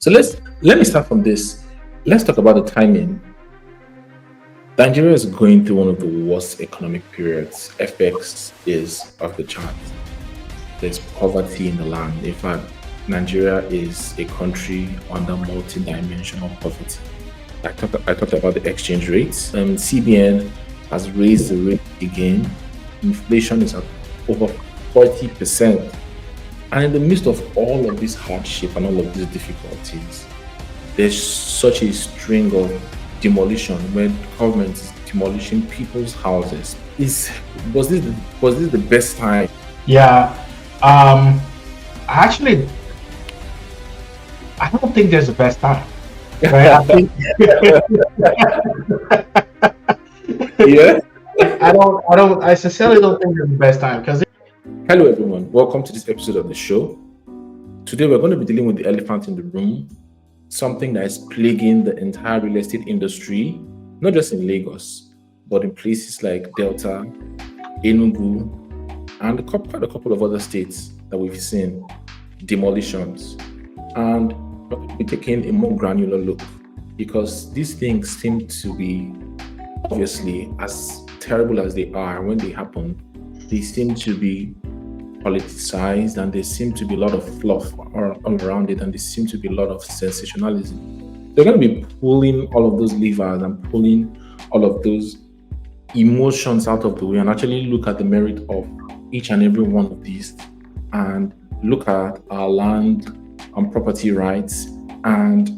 So let me start from this. Let's talk about the timing. Nigeria is going through one of the worst economic periods. FX is off the charts. There's poverty in the land. In fact, Nigeria is a country under multi-dimensional poverty. I talked about the exchange rates. CBN has raised the rate again. Inflation is at over 40%. And in the midst of all of this hardship and all of these difficulties, there's such a string of demolition where government is demolishing people's houses. Is was this the best time? Yeah, um, actually, I don't think there's a best time, right? I think Yeah. I sincerely don't think there's the best time because Hello, everyone. Welcome to this episode of the show. Today, we're going to be dealing with the elephant in the room, something that is plaguing the entire real estate industry, not just in Lagos, but in places like Delta, Enugu, and quite a couple of other states that we've seen demolitions. And we're going to be taking a more granular look because these things seem to be, obviously, as terrible as they are when they happen, they seem to be politicized and there seem to be a lot of fluff all around it and there seem to be a lot of sensationalism. They're going to be pulling all of those levers and pulling all of those emotions out of the way and actually look at the merit of each and every one of these and look at our land and property rights and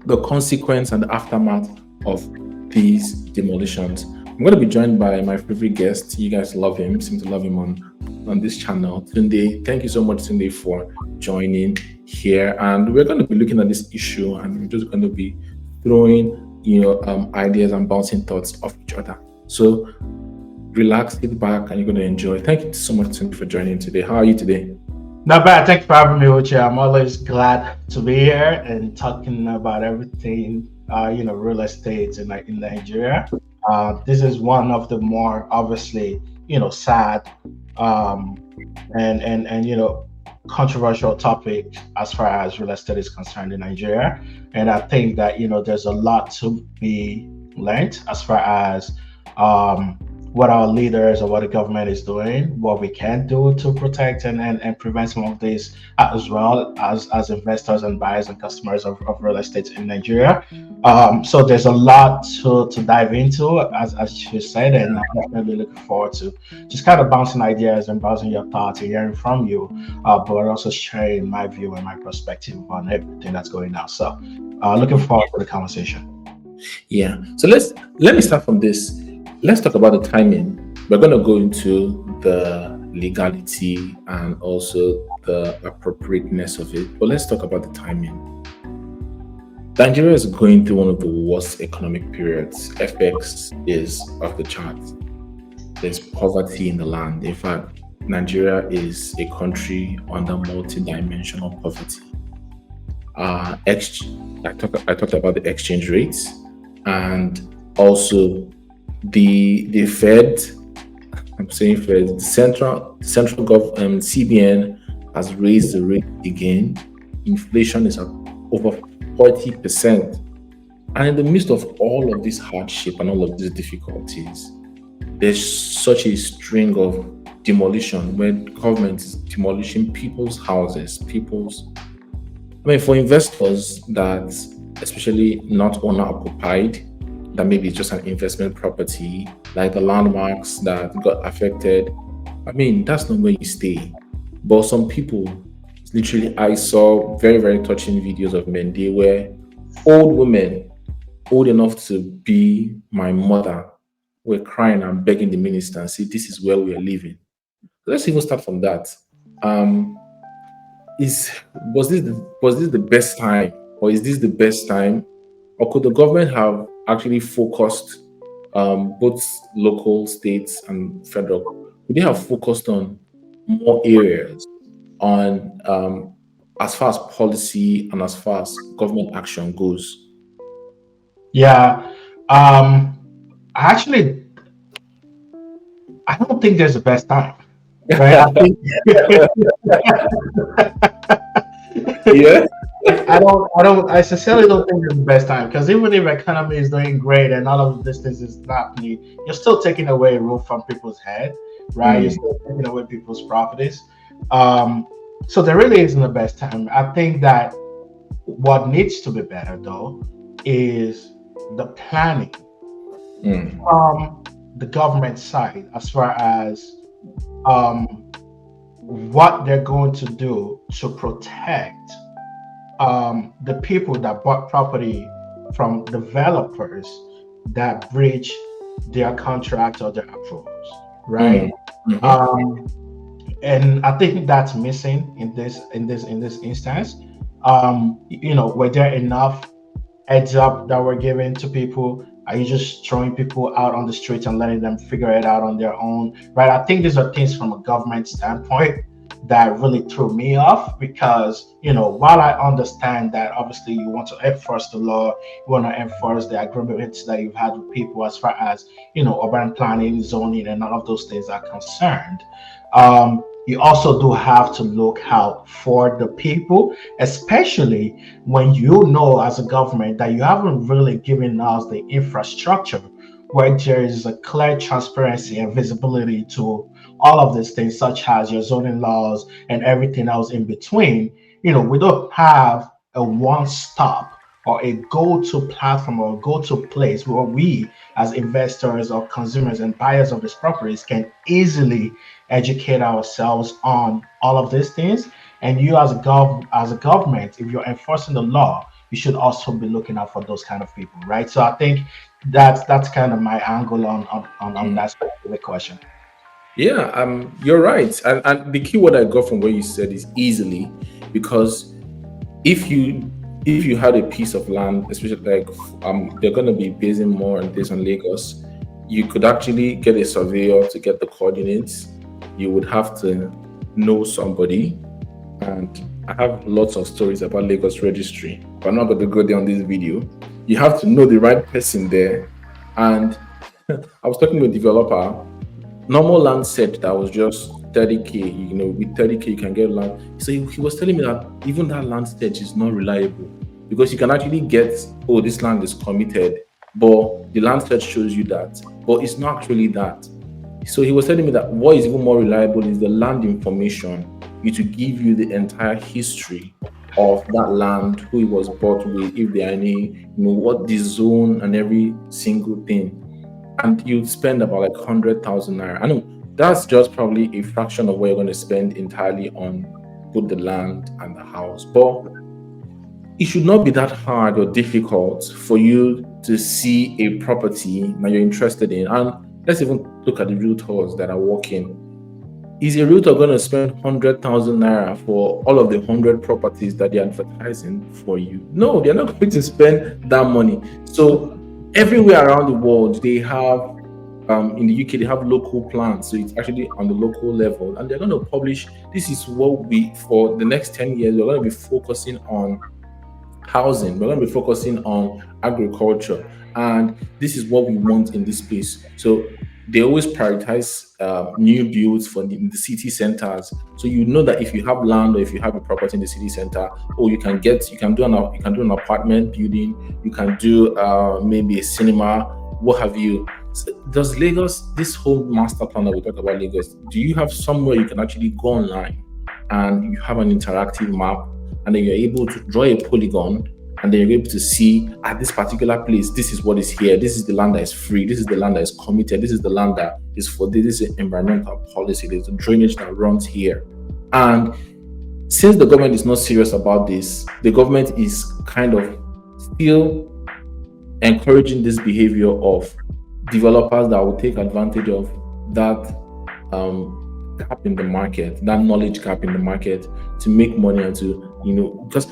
the consequence and the aftermath of these demolitions. I'm going to be joined by my favorite guest. You guys love him, seem to love him on this channel. Tunde, thank you so much, Tunde, for joining here. And we're going to be looking at this issue and we're just going to be throwing, ideas and bouncing thoughts off each other. So relax, sit back, and you're going to enjoy. Thank you so much, Tunde, for joining today. How are you today? not bad. Thanks for having me, Uche. I'm always glad to be here and talking about everything, real estate in Nigeria. This is one of the more obviously, sad um, and controversial topic as far as real estate is concerned in Nigeria. And I think that there's a lot to be learned as far as what our leaders or what the government is doing, what we can do to protect and prevent some of these, as well as investors and buyers and customers of real estate in Nigeria. So there's a lot to dive into, as you said, and I'm definitely looking forward to just kind of bouncing ideas and bouncing your thoughts and hearing from you, but also sharing my view and my perspective on everything that's going on. So looking forward to the conversation. Yeah. So let me start from this. Let's talk about the timing. We're going to go into the legality and also the appropriateness of it. But let's talk about the timing. Nigeria is going through one of the worst economic periods. FX is off the charts. There's poverty in the land. In fact, Nigeria is a country under multi-dimensional poverty. I talked about the exchange rates and also the Fed. I'm saying Fed. The central government CBN has raised the rate again. Inflation is at over 40%. And in the midst of all of this hardship and all of these difficulties, there's such a string of demolition where government is demolishing people's houses, for investors that, especially not owner occupied, that maybe it's just an investment property, like the landmarks that got affected. That's not where you stay. But some people, literally, I saw very, very touching videos of Mende where old women, old enough to be my mother, were crying and begging the minister and say, this is where we are living. Let's even start from that. Is was this the best time, or is this the best time, or could the government have actually focused, both local, states, and federal? Could they have focused on more areas on as far as policy and as far as government action goes? Yeah. Um, actually, I don't think there's a best time, right? I think Yeah. I sincerely don't think it's the best time because even if economy is doing great and all of this things is happening, you're still taking away roof from people's head, right? You're Mm, still taking away people's properties. Um, so there really isn't the best time. I think that what needs to be better though is the planning mm, from the government side as far as um, what they're going to do to protect the people that bought property from developers that breach their contract or their approvals, right? mm, mhm, Um, and I think that's missing in this instance. Were there enough heads up that were given to people? Are you just throwing people out on the streets and letting them figure it out on their own? Right. I think these are things from a government standpoint that really threw me off because, while I understand that obviously you want to enforce the law, you want to enforce the agreements that you've had with people as far as, urban planning, zoning, and all of those things are concerned. You also do have to look out for the people, especially when you know as a government that you haven't really given us the infrastructure where there is a clear transparency and visibility to all of these things, such as your zoning laws and everything else in between. We don't have a one stop or a go-to platform or go-to place where we as investors or consumers and buyers of these properties can easily educate ourselves on all of these things. And you as a government, if you're enforcing the law, you should also be looking out for those kind of people, right? So I think that's kind of my angle on mm. that specific question. Yeah, you're right. And the key word I got from what you said is easily, because if you had a piece of land, especially like they're gonna be basing more on this on Lagos, you could actually get a surveyor to get the coordinates. You would have to know somebody, and I have lots of stories about Lagos registry, but I'm not going to go there on this video. You have to know the right person there, and I was talking to a developer. Normal land set that was just 30k, with 30k you can get land. So he was telling me that even that land set is not reliable, because you can actually get, oh, this land is committed, but the land set shows you that, but it's not actually that. So he was telling me that what is even more reliable is the land information. It will give you the entire history of that land, who it was bought with, if there are any, what the zone and every single thing. And you spend about like 100,000 naira. I know that's just probably a fraction of what you're going to spend entirely on both the land and the house. But it should not be that hard or difficult for you to see a property that you're interested in. And let's even look at the realtors that are working. Is a realtor going to spend 100,000 naira for all of the 100 properties that they're advertising for you? No, they're not going to spend that money. So everywhere around the world, they have, in the UK, they have local plans. So it's actually on the local level, and they're going to publish. This is what we, for the next 10 years, we're going to be focusing on housing. We're going to be focusing on agriculture, and this is what we want in this space. So they always prioritize new builds for the city centers. So you know that if you have land or if you have a property in the city center, oh, you can do an apartment building, you can do maybe a cinema, what have you. So does Lagos, this whole master plan that we talk about Lagos, do you have somewhere you can actually go online and you have an interactive map, and then you're able to draw a polygon, and then you're able to see at this particular place, this is what is here, this is the land that is free, this is the land that is committed, this is the land that is for this is environmental policy, there's a drainage that runs here. And since the government is not serious about this, the government is kind of still encouraging this behavior of developers that will take advantage of that gap in the market, that knowledge gap in the market, to make money and to, because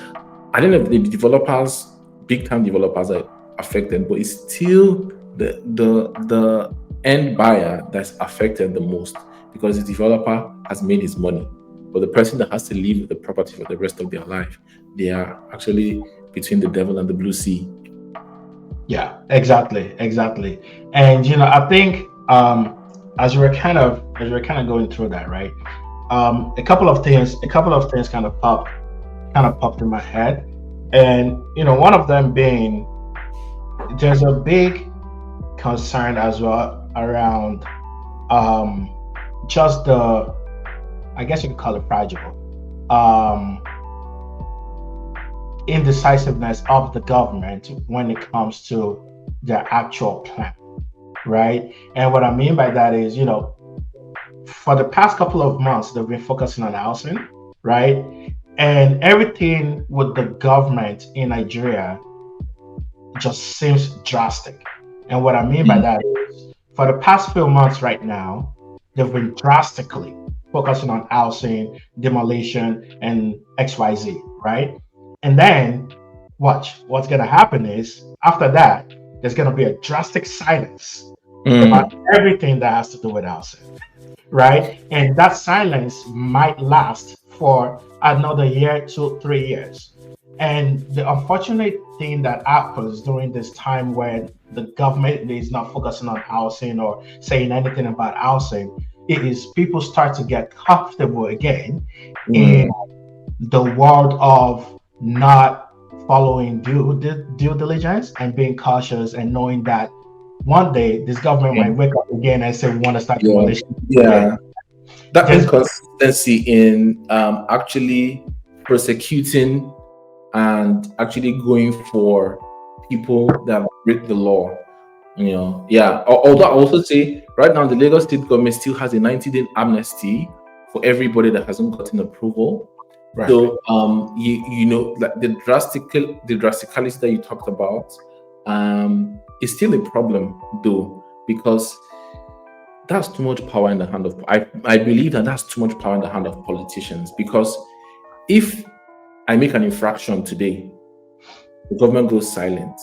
I don't know if the developers, big time developers, are affected, but it's still the end buyer that's affected the most, because the developer has made his money, but the person that has to live with the property for the rest of their life, they are actually between the devil and the blue sea. Yeah, exactly. And I think as you were kind of going through that, right? A couple of things kind of popped in my head. And one of them being, there's a big concern as well around um, just the, I guess you could call it fragile, um, indecisiveness of the government when it comes to their actual plan, right? And what I mean by that is, for the past couple of months, they've been focusing on housing, right? And everything with the government in Nigeria just seems drastic. And what I mean by Mm. that is, for the past few months right now, they've been drastically focusing on housing, demolition, and XYZ, right? And then watch, what's going to happen is after that, there's going to be a drastic silence about Mm. everything that has to do with housing, right? And that silence might last for another year, 2, 3 years. And the unfortunate thing that happens during this time when the government is not focusing on housing or saying anything about housing is people start to get comfortable again in Mm. the world of not following due diligence and being cautious and knowing that one day this government Yeah. might wake up again and say we want to start Yeah. demolition again. Yeah. That There's inconsistency in actually prosecuting and actually going for people that break the law. Yeah. Although I also say right now the Lagos state government still has a 90-day amnesty for everybody that hasn't gotten approval. right. So like the drasticality that you talked about is still a problem though, because that's too much power in the hand of I believe that that's too much power in the hand of politicians, because if I make an infraction today, the government goes silent.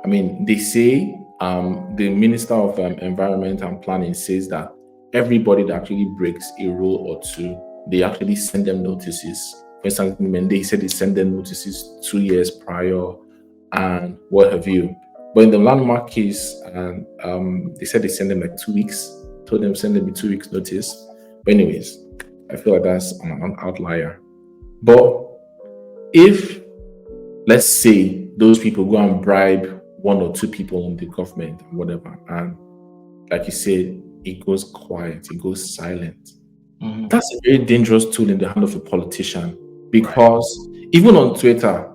I mean, they say the Minister of Environment and Planning says that everybody that actually breaks a rule or two, they actually send them notices. For instance, when they said they send them notices 2 years prior and what have you. But in the landmark case, they said they send them like 2 weeks. Told them send them a 2 weeks notice. But anyways, I feel like that's an outlier. But if, let's say, those people go and bribe one or two people in the government and whatever, and like you said, it goes quiet, it goes silent. Mhm. That's a very dangerous tool in the hand of a politician, Right. because even on Twitter,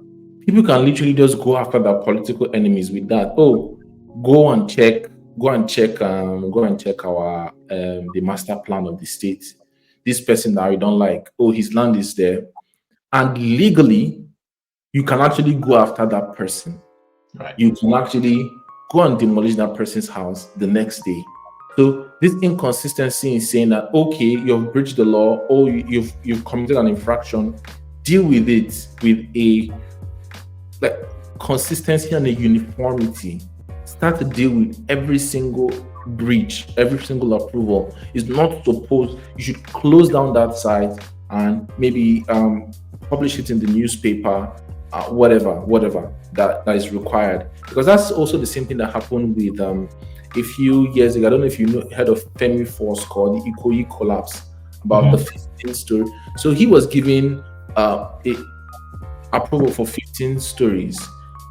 people can literally just go after their political enemies with that. Oh, go and check, go and check our the master plan of the state. This person that we don't like, oh, his land is there, and legally you can actually go after that person. Right. You can actually go and demolish that person's house the next day. So this inconsistency in saying that okay, you've breached the law, or you've committed an infraction, deal with it with a like consistency and a uniformity. Start to deal with every single breach, every single approval. Is not supposed. You should close down that site and maybe publish it in the newspaper, whatever that is required. Because that's also the same thing that happened with a few years ago. I don't know if heard of Femi Force called the Ikoyi collapse, about the Mhm. 15 story. So he was given a approval for 15 stories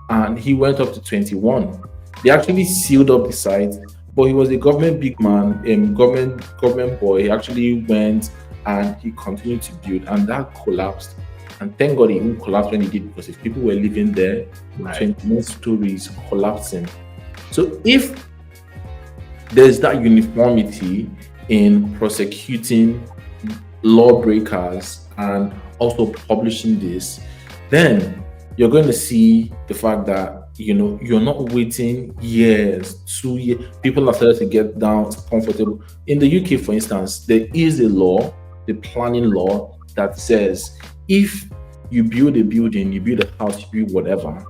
and he went up to 21. They actually sealed up the site, but he was a government big man, government boy. He actually went and he continued to build, and that collapsed. And thank God he didn't collapse when he did, because if people were living there, Right. 21 stories collapsing. So if there's that uniformity in prosecuting lawbreakers and also publishing this, then you're going to see the fact that you're not waiting years, 2 years. People are starting to get down comfortable. In the UK, for instance, there is a law, the planning law, that says if you build a building, you build a house, you build whatever,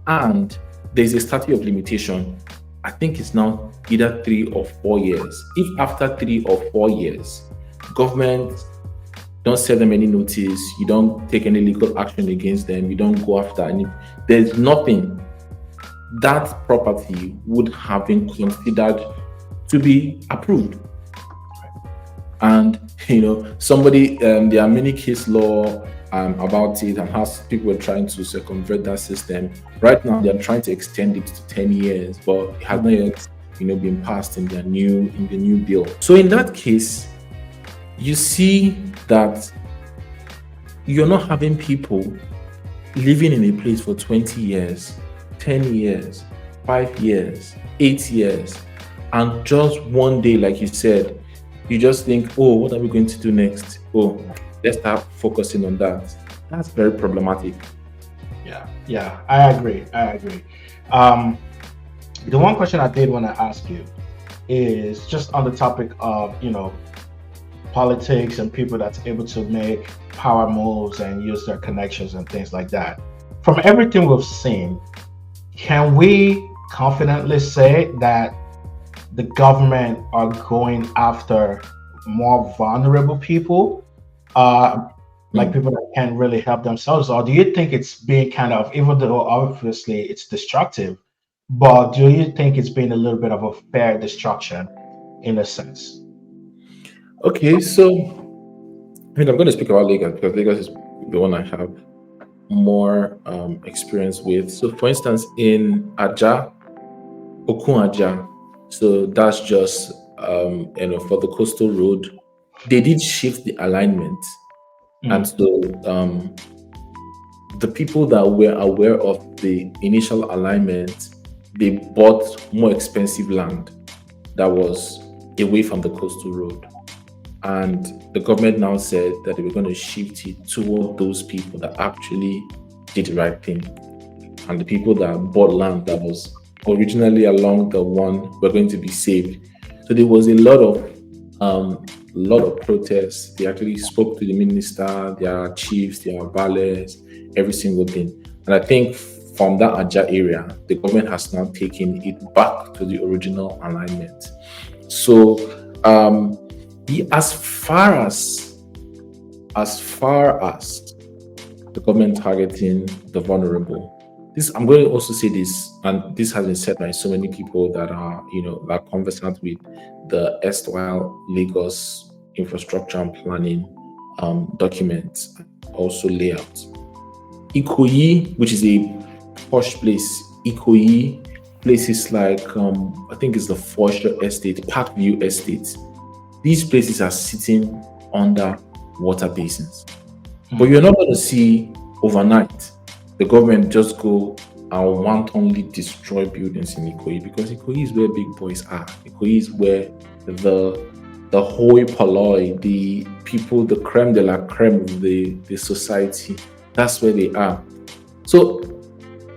and there's a statute of limitation. I think it's now either 3 or 4 years. If after 3 or 4 years, government don't send them any notice, you don't take any legal action against them, you don't go after any, there's nothing, that property would have been considered to be approved. And somebody there are many case law about it and how people were trying to circumvent that system. Right now, they're trying to extend it to 10 years, but it has not yet, been passed in the new bill. So in that case, you see that you're not having people living in a place for 20 years, 10 years, 5 years, 8 years, and just one day, like you said, you just think, oh, what are we going to do next? Oh, let's start focusing on that. That's very problematic. Yeah, I agree. Um, the one question I did want to ask you is just on the topic of, politics and people that's able to make power moves and use their connections and things like that. From everything we've seen, can we confidently say that the government are going after more vulnerable people, like people that can't really help themselves? Or do you think it's being kind of, even though obviously it's destructive, but do you think it's been a little bit of a fair destruction in a sense? Okay, so I'm going to speak about Lagos because Lagos is the one I have more experience with. So, for instance, in Aja, Okun Aja, so that's just for the coastal road, they did shift the alignment, and so the people that were aware of the initial alignment, they bought more expensive land that was away from the coastal road. And the government now said that they were going to shift it toward those people that actually did the right thing. And the people that bought land that was originally along the one were going to be saved. So there was a lot of protests. They actually spoke to the minister, their chiefs, their valets, every single thing. And I think from that Aja area, the government has now taken it back to the original alignment. So as far as the government targeting the vulnerable, this, I'm going to also say this, and this has been said by so many people that are conversant with the erstwhile Lagos infrastructure and planning documents, also layouts. Ikoyi, which is a posh place, Ikoyi, places like I think it's the Forshire Estate, Parkview Estate. These places are sitting under water basins. But you're not going to see overnight the government just go and wantonly destroy buildings in Ikoyi, because Ikoyi is where big boys are. Ikoyi is where the hoi polloi, the people, the creme de la creme of the society, that's where they are. So,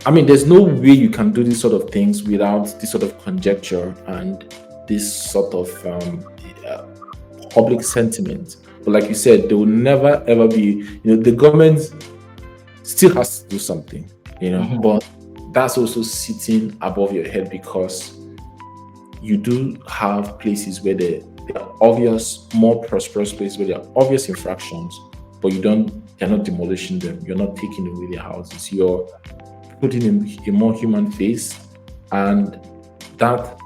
there's no way you can do these sort of things without this sort of conjecture and this sort of public sentiment. But like you said, there will never ever be, the government still has to do something, but that's also sitting above your head, because you do have places where there are obvious, more prosperous places where there are obvious infractions, but you're not demolishing them. You're not taking away their houses. You're putting in a more human face, and that,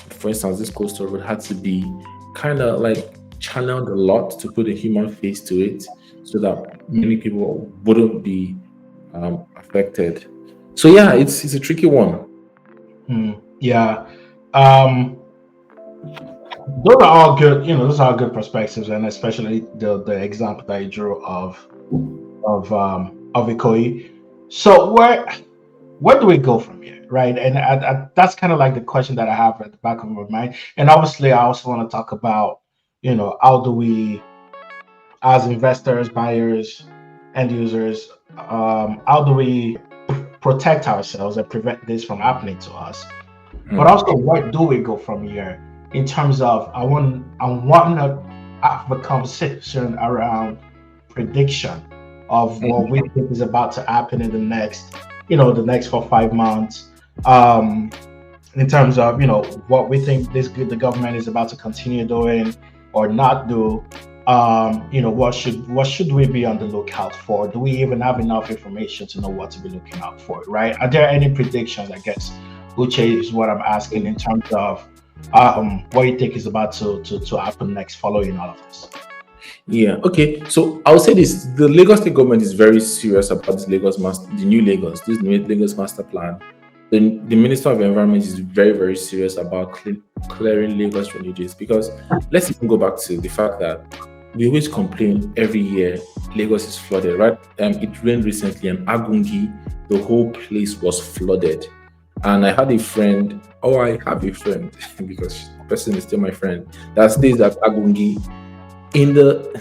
for instance, this coastal road had to be kind of like channeled a lot to put a human face to it, so that many people wouldn't be affected. So yeah, it's a tricky one. Yeah, those are all good. Those are all good perspectives, and especially the example that you drew of Ikoyi. So where do we go from here, right? And that's kind of like the question that I have at the back of my mind. And obviously, I also want to talk about, how do we, as investors, buyers, end users, how do we protect ourselves and prevent this from happening to us? But also, where do we go from here in terms of, I want to have a conversation around prediction of what we think is about to happen in the next 4 or 5 months, in terms of what we think the government is about to continue doing or not do. What should we be on the lookout for? Do we even have enough information to know what to be looking out for, right? Are there any predictions? I guess Uche is what I'm asking, in terms of what you think is about to happen next following all of this. Yeah. Okay. So I would say this: the Lagos State government is very serious about this the new Lagos, this new Lagos master plan. The Minister of Environment is very serious about clearing Lagos drainages because let's even go back to the fact that we always complain every year Lagos is flooded, right? It rained recently and Agungi, the whole place was flooded. And I had a friend, oh, I have a friend because the person is still my friend that stays at Agungi in the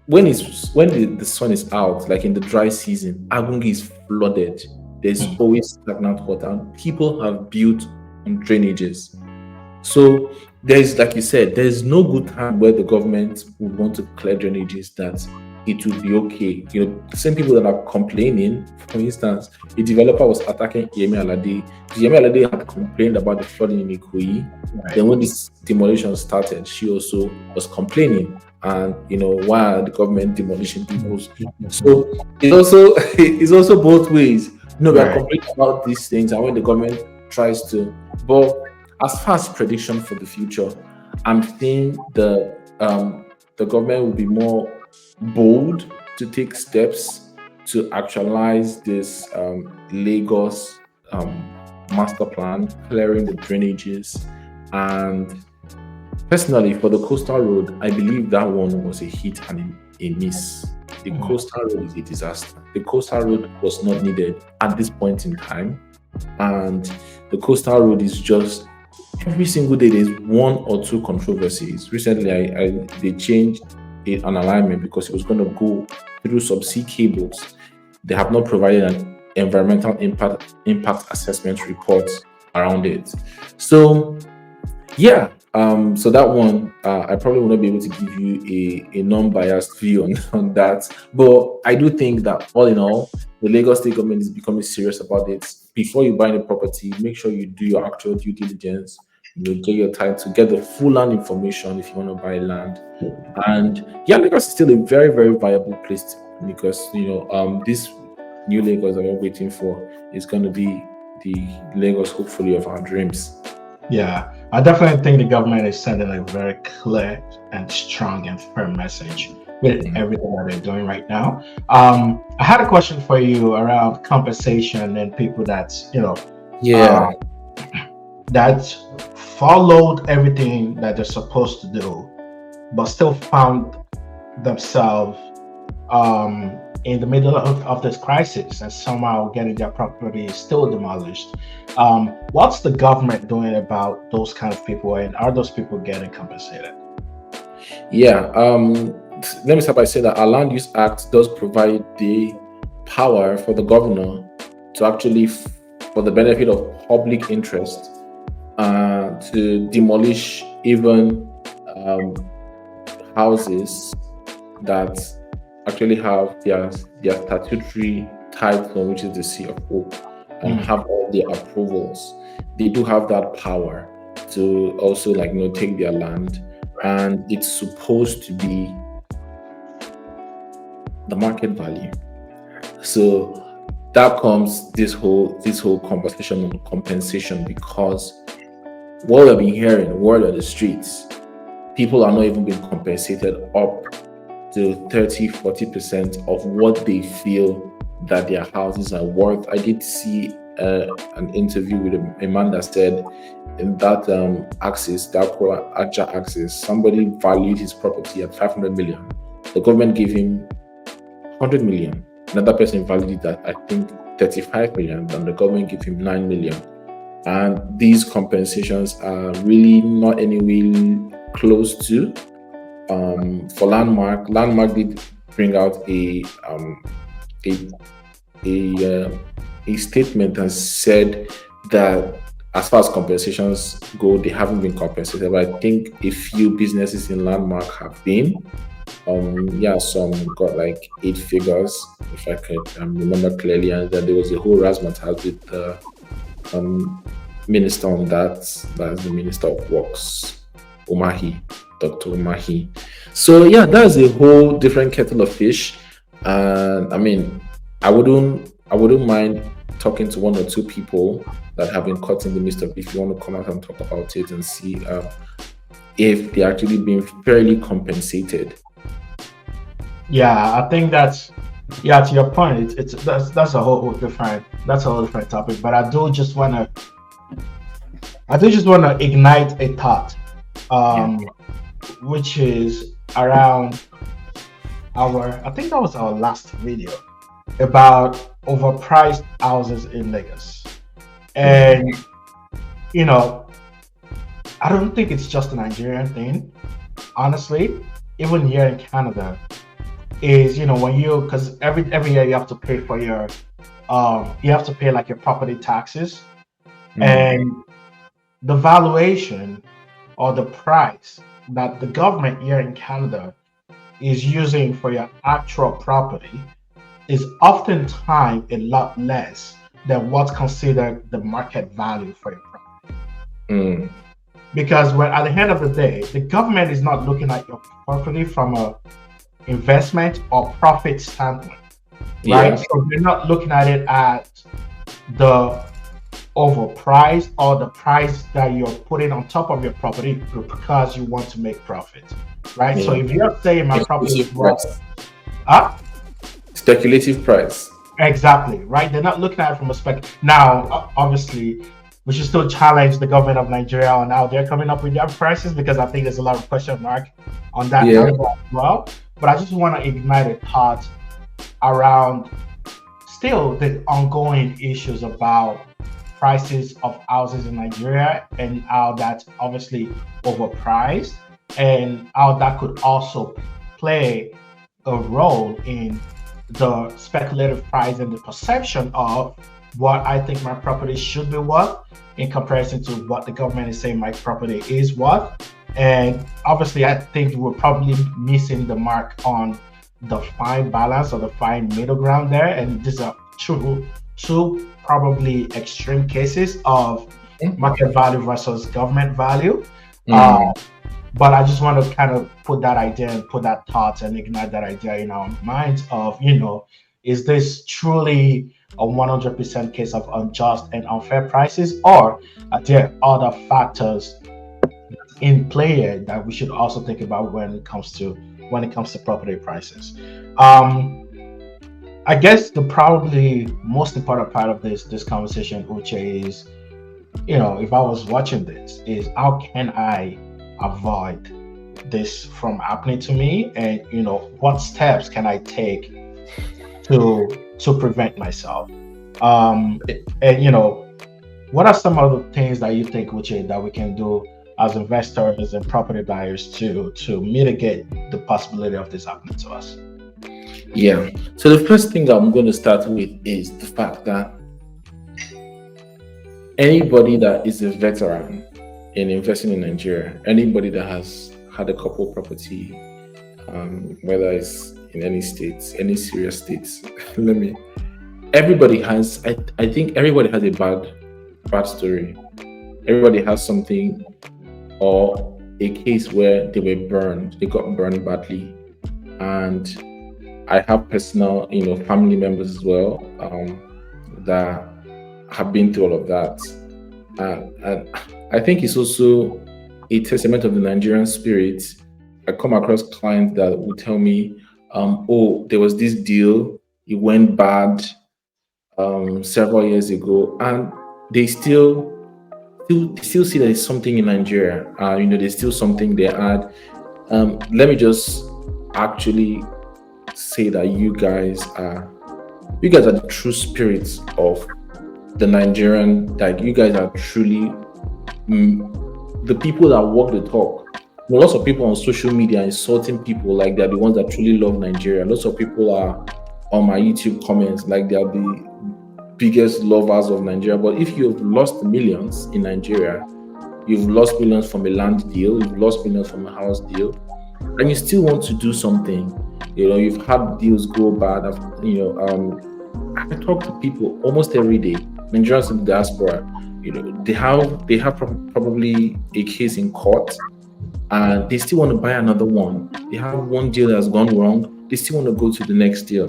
when the sun is out, like in the dry season, Agungi is flooded. There's always stagnant water, and people have built on drainages. So there's, like you said, there's no good time where the government would want to clear drainages that it would be okay. The same people that are complaining, for instance, a developer was attacking Yemi Alade. Yemi Alade had complained about the flooding in Ikoyi. Right. Then when this demolition started, she also was complaining. And why are the government demolishing people's? So it's also both ways. We are Right. complaining about these things, and when the government tries to, but as far as prediction for the future, I'm seeing the government will be more bold to take steps to actualize this Lagos master plan, clearing the drainages, and personally for the coastal road, I believe that one was a hit and a miss. The coastal road is a disaster. The coastal road was not needed at this point in time, and the coastal road is just every single day there's one or two controversies. Recently, they changed an alignment because it was going to go through subsea cables. They have not provided an environmental impact assessment report around it. So yeah, so that one, I probably will not be able to give you a non-biased view on that. But I do think that all in all, the Lagos State government is becoming serious about it. Before you buy a property, make sure you do your actual due diligence. Get your title, get the full land information if you want to buy land. And yeah, Lagos is still a very viable place because this new Lagos that we're waiting for is going to be the Lagos, hopefully, of our dreams. Yeah, I definitely think the government is sending a very clear and strong and firm message with everything that they're doing right now. I had a question for you around compensation and people that uh, Yeah. that followed everything that they're supposed to do, but still found themselves in the middle of this crisis and somehow getting their property still demolished. What's the government doing about those kind of people, and are those people getting compensated? Yeah, let me start by saying that our Land Use Act does provide the power for the governor to actually, for the benefit of public interest, to demolish even houses that actually have their statutory title, which is the C of O, and have all their approvals. They do have that power to also take their land, and it's supposed to be the market value. So that comes this whole conversation on compensation, because what we've been hearing, word on the streets, people are not even being compensated up to 30-40% of what they feel that their houses are worth. I did see an interview with a man that said in that axis, that Aja axis, somebody valued his property at 500 million. The government gave him 100 million. Another person valued it at, I think, 35 million, and the government gave him 9 million. And these compensations are really not anywhere close to. For Landmark did bring out a statement and said that as far as compensations go, they haven't been compensated. But I think a few businesses in Landmark have been. Some got like 8 figures, if I could remember clearly, and that there was a whole razzmatazz with the minister on that's the Minister of Works, Dr. Umahi. So yeah, that's a whole different kettle of fish. And I mean, I wouldn't mind talking to one or two people that have been caught in the midst of. If you want to come out and talk about it and see if they're actually being fairly compensated. Yeah, I think that's yeah. To your point, it's that's a whole different topic. But I do just want to ignite a thought, Yeah. um, which is around I think that was our last video about overpriced houses in Lagos. Mm. And you know, I don't think it's just a Nigerian thing. Honestly, even here in Canada, is when you because every year you have to pay for your you have to pay like your property taxes, Mm. and the valuation or the price that the government here in Canada is using for your actual property is oftentimes a lot less than what's considered the market value for your property. Mm. Because when at the end of the day, the government is not looking at your property from a investment or profit standpoint, right? Yeah. So they're not looking at it at the overpriced or the price that you're putting on top of your property because you want to make profit, right? So Yeah. if you're saying my property is Speculative worth, price. ah, Speculative price. exactly, right? They're not looking at it from a spec. Now, obviously, we should still challenge the government of Nigeria on how they're coming up with their prices because I think there's a lot of question mark on that Yeah. angle as well. But I just want to ignite a thought around still the ongoing issues about prices of houses in Nigeria and how that's obviously overpriced and how that could also play a role in the speculative price and the perception of what I think my property should be worth in comparison to what the government is saying my property is worth. And obviously, I think we're probably missing the mark on the fine balance or the fine middle ground there. And these are two probably extreme cases of market value versus government value. Mm. But I just want to kind of put that idea and put that thought and ignite that idea in our minds of, is this truly a 100% case of unjust and unfair prices, or are there other factors in play here that we should also think about when it comes to property prices? I guess the probably most important part of this conversation, Uche, is if I was watching this, is how can I avoid this from happening to me, and what steps can I take to prevent myself? And what are some of the things that you think, Uche, that we can do as investors and property buyers to mitigate the possibility of this happening to us? Yeah. So the first thing I'm going to start with is the fact that anybody that is a veteran in investing in Nigeria, anybody that has had a couple property, whether it's in any states, any serious states, everybody has, I think everybody has a bad story. Everybody has something or a case where they got burned badly. And I have personal, family members as well, that have been through all of that. And I think it's also a testament of the Nigerian spirit. I come across clients that will tell me, oh, there was this deal, it went bad several years ago, and they still see there's something in Nigeria. There's still something they add. Let me just actually say that you guys are the true spirits of the Nigerian. Like, you guys are truly the people that walk the talk. Lots of people on social media insulting people like they're the ones that truly love Nigeria. Lots of people are on my YouTube comments like they're the biggest lovers of Nigeria. But if you've lost millions in Nigeria, you've lost millions from a land deal, you've lost millions from a house deal, and you still want to do something, you've had deals go bad. I talk to people almost every day, Nigerians in the diaspora. They have probably a case in court, and they still want to buy another one. They have one deal that's gone wrong, they still want to go to the next deal.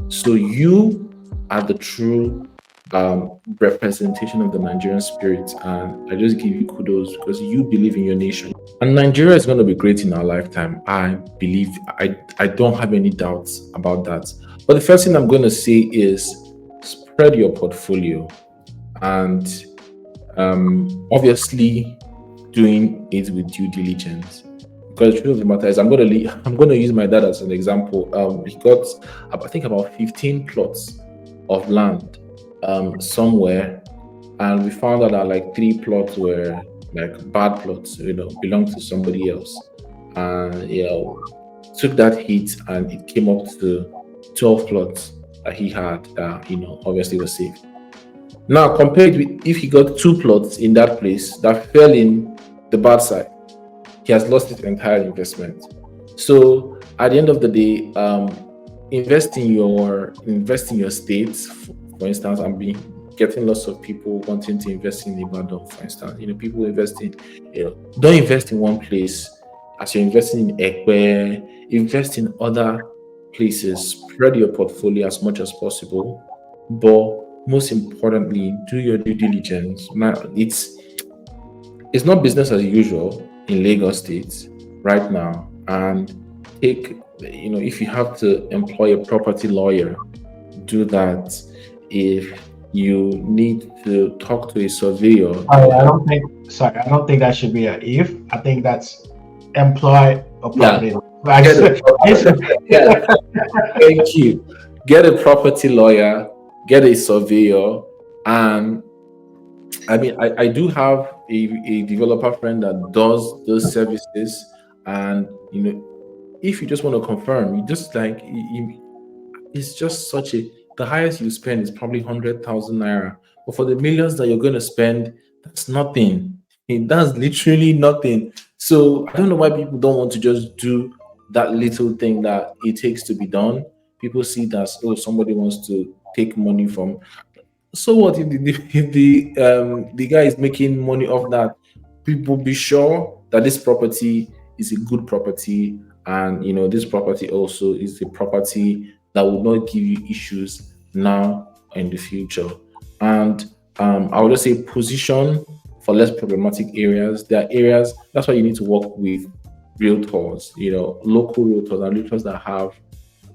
So you are the true representation of the Nigerian spirit. And I just give you kudos because you believe in your nation. And Nigeria is going to be great in our lifetime. I believe, I don't have any doubts about that. But the first thing I'm going to say is spread your portfolio and obviously doing it with due diligence. Because the truth of the matter is, I'm gonna use my dad as an example. He got, I think, about 15 plots of land somewhere, and we found out that like 3 plots were like bad plots, belonged to somebody else. And took that hit, and it came up to 12 plots that he had that obviously was safe. Now, compared with if he got 2 plots in that place that fell in the bad side, he has lost his entire investment. So at the end of the day, invest in your states. For instance, I'm being getting lots of people wanting to invest in Ibadan. For instance, people investing. Don't invest in one place. As you're investing in Ekwe, invest in other places. Spread your portfolio as much as possible, but most importantly, do your due diligence. Now, it's not business as usual in Lagos State right now. And take, if you have to employ a property lawyer, do that. If you need to talk to a surveyor, I don't think that should be a if. I think that's employ a yeah, property. get yeah, thank you. Get a property lawyer, get a surveyor, and I mean, I do have a developer friend that does those services, and if you just want to confirm, you just like it's just such a the highest you spend is probably 100,000 naira, but for the millions that you're going to spend, that's nothing. That's literally nothing. So I don't know why people don't want to just do that little thing that it takes to be done. People see it as, oh, somebody wants to take money from. So what if the guy is making money off that? People be sure that this property is a good property, and this property also is a property that will not give you issues now or in the future. And I would just say position for less problematic areas. There are areas that's why you need to work with realtors, local realtors and realtors that have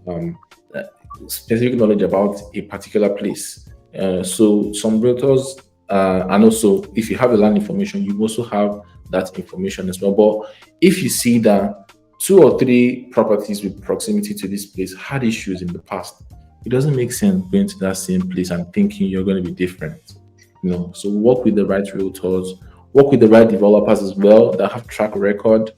um, uh, specific knowledge about a particular place. So some realtors, and also if you have the land information, you also have that information as well. But if you see that 2 or 3 properties with proximity to this place had issues in the past, it doesn't make sense going to that same place and thinking you're going to be different. So work with the right realtors, work with the right developers as well that have track record,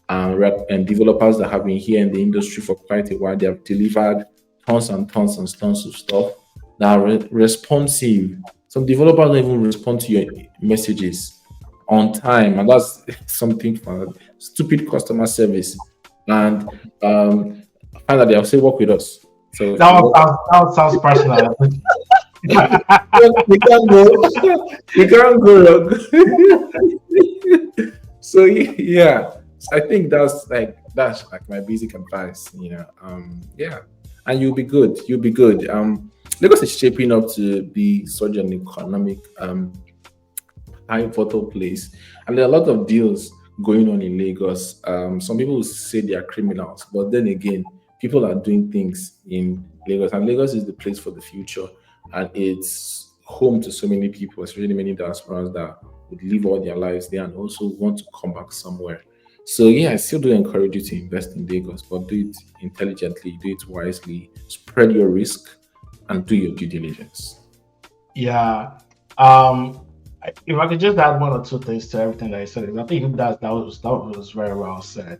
and developers that have been here in the industry for quite a while. They have delivered tons and tons and tons of stuff that are responsive. Some developers don't even respond to your messages on time, and that's something for stupid customer service. And finally, I'll say work with us. So That sounds personal. you can't go, you can't go wrong. So yeah, so I think that's like my basic advice. Yeah, and you'll be good. You'll be good. Lagos is shaping up to be such an economic high photo place, and there are a lot of deals going on in Lagos. Some people will say they are criminals, but then again, people are doing things in Lagos, and Lagos is the place for the future, and it's home to so many people, especially many diasporas that would live all their lives there and also want to come back somewhere. So yeah, I still do encourage you to invest in Lagos, but do it intelligently, do it wisely, spread your risk, and do your due diligence. Yeah. If I could just add 1 or 2 things to everything that I said, I think that was very well said.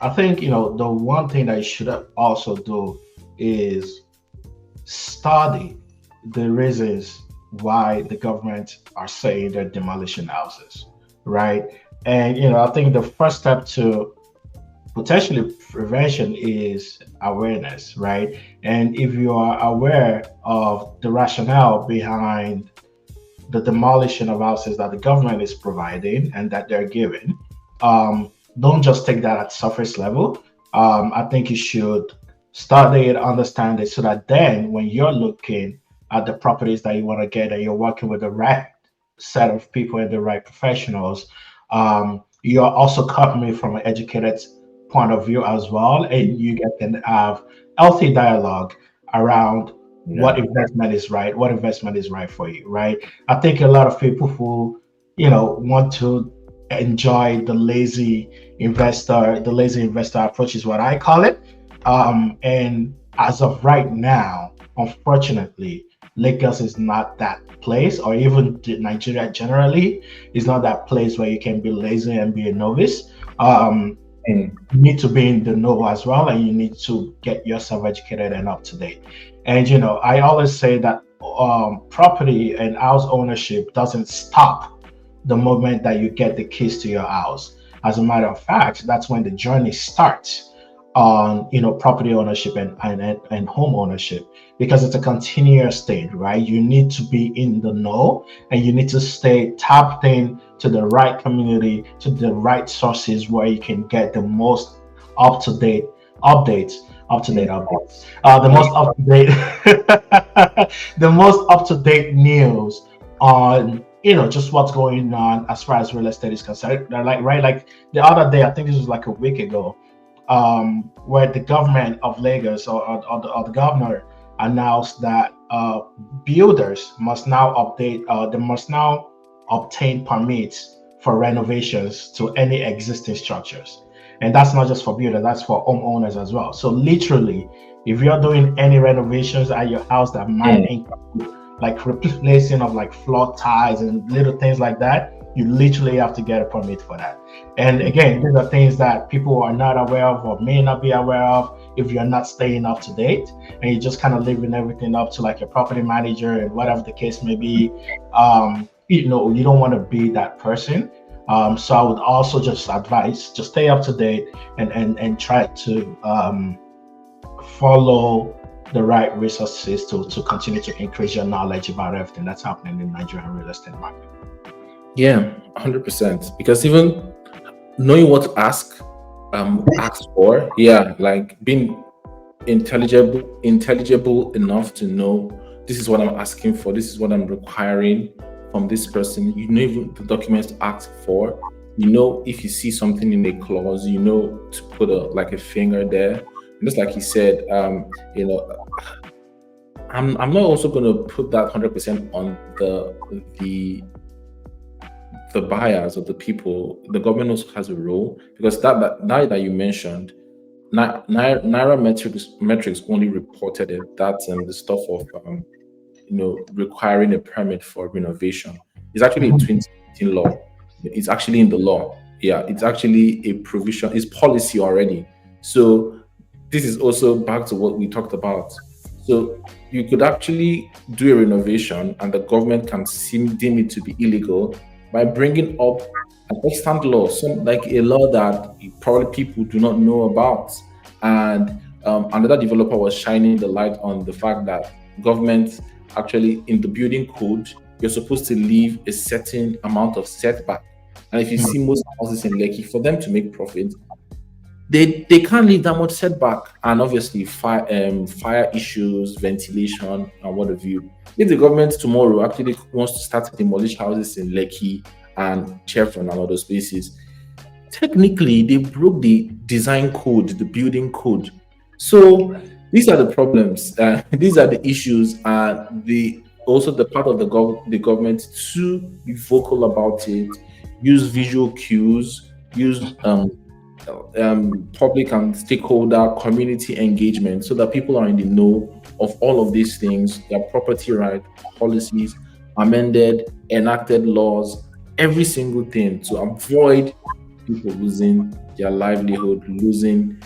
I think the one thing that you should also do is study the reasons why the government are saying they're demolishing houses, right? And I think the first step to potentially prevention is awareness, right? And if you are aware of the rationale behind the demolition of houses that the government is providing and that they're giving, don't just take that at surface level. I think you should study it, understand it, so that then when you're looking at the properties that you want to get, and you're working with the right set of people and the right professionals, you're also coming from an educated point of view as well, and you can have healthy dialogue around Yeah. what investment is right for you, right? I think a lot of people who, want to enjoy the lazy investor approach is what I call it. And as of right now, unfortunately, Lagos is not that place, or even Nigeria generally is not that place where you can be lazy and be a novice. Mm. You need to be in the know as well, and you need to get yourself educated and up to date. And I always say that property and house ownership doesn't stop the moment that you get the keys to your house. As a matter of fact, that's when the journey starts on property ownership and home ownership, because it's a continuous state, right? You need to be in the know, and you need to stay tapped in to the right community, to the right sources where you can get the most up-to-date updates updates, the most up-to-date the most up-to-date news on just what's going on as far as real estate is concerned. Like the other day, I think this was like a week ago, where the government of Lagos, or the governor, announced that builders must now they must now obtain permits for renovations to any existing structures. And that's not just for builders, that's for homeowners as well. So literally, if you're doing any renovations at your house that might include like replacing of like floor tiles and little things like that, you literally have to get a permit for that. And again, these are things that people are not aware of or may not be aware of if you're not staying up to date, and you're just kind of leaving everything up to like your property manager and whatever the case may be. You don't want to be that person. So I would also just advise, just stay up to date, and try to follow the right resources to continue to increase your knowledge about everything that's happening in the Nigerian real estate market. Yeah, 100%. Because even knowing what to ask for, yeah, like being intelligible enough to know this is what I'm asking for, this is what I'm requiring from this person. You know even the documents to ask for. You know if you see something in a clause, you know to put a finger there. And just like he said, I'm not also going to put that 100% on the buyers or the people. The government also has a role, because that you mentioned, Naira metrics only reported it. That's the stuff of requiring a permit for renovation. It's actually a Mhm. 2018 law. It's actually in the law. Yeah, it's actually a provision. It's policy already. So this is also back to what we talked about. So you could actually do a renovation, and the government can deem it to be illegal by bringing up an extant law, some like a law that probably people do not know about. And another developer was shining the light on the fact that government actually in the building code, you're supposed to leave a certain amount of setback. And if you see most houses in Lekki, for them to make profit, they can't leave that much setback, and obviously fire issues, ventilation, and what have you. If the government tomorrow actually wants to start to demolish houses in Lekki and Chevron and other spaces, technically they broke the design code, the building code. So these are the problems. These are the issues, and the part of the government to be vocal about it, use visual cues, use public and stakeholder community engagement, so that people are in the know of all of these things, their property right policies, amended, enacted laws, every single thing, to avoid people losing their livelihood, losing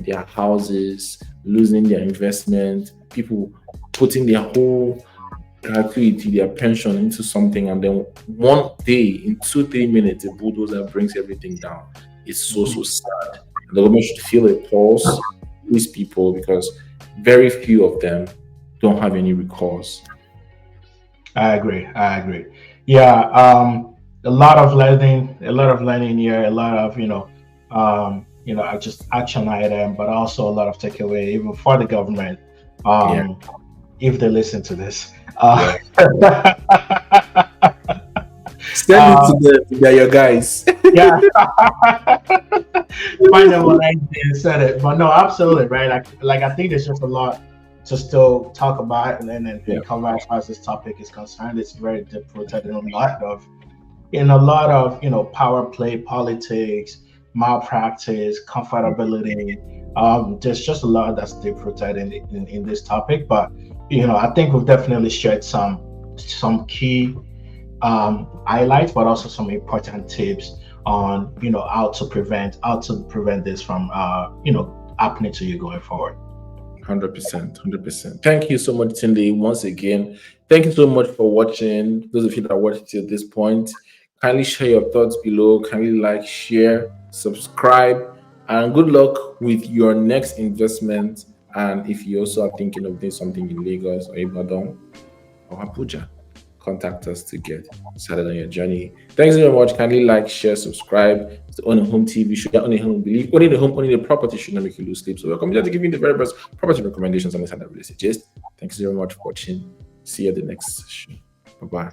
their houses, losing their investment, people putting their whole gratuity, their pension into something, and then one day, in 2 3 minutes, a bulldozer brings everything down. It's so sad. And the government should feel a pulse with these people, because very few of them don't have any recourse. I agree. I agree. Yeah. A lot of learning here, a lot of just action item, but also a lot of takeaway even for the government. Yeah. Um, if they listen to this. Yeah. Send it uh, to them. They're your guys. yeah, find them on LinkedIn and said it. But no, absolutely right. Like I think there's just a lot to still talk about Yeah. and cover as far as this topic is concerned. It's very deep rooted in a lot of power play politics, malpractice, comfortability. There's just a lot that's deep rooted in this topic. But I think we've definitely shared some key highlights, but also some important tips on how to prevent this from happening to you going forward. 100%, 100%. Thank you so much, Cindy, once again. Thank you so much for watching. Those of you that watched till this point, kindly share your thoughts below. Kindly like, share, subscribe, and good luck with your next investment. And if you also are thinking of doing something in Lagos or Ibadan or Abuja, contact us to get started on your journey. Thanks very much. Kindly like, share, subscribe to Own a Home TV show. Own a Home believe owning the home, owning the property should not make you lose sleep. So welcome here to give you the very best property recommendations on this side of real estate. Thanks very much for watching. See you at the next session. Bye bye.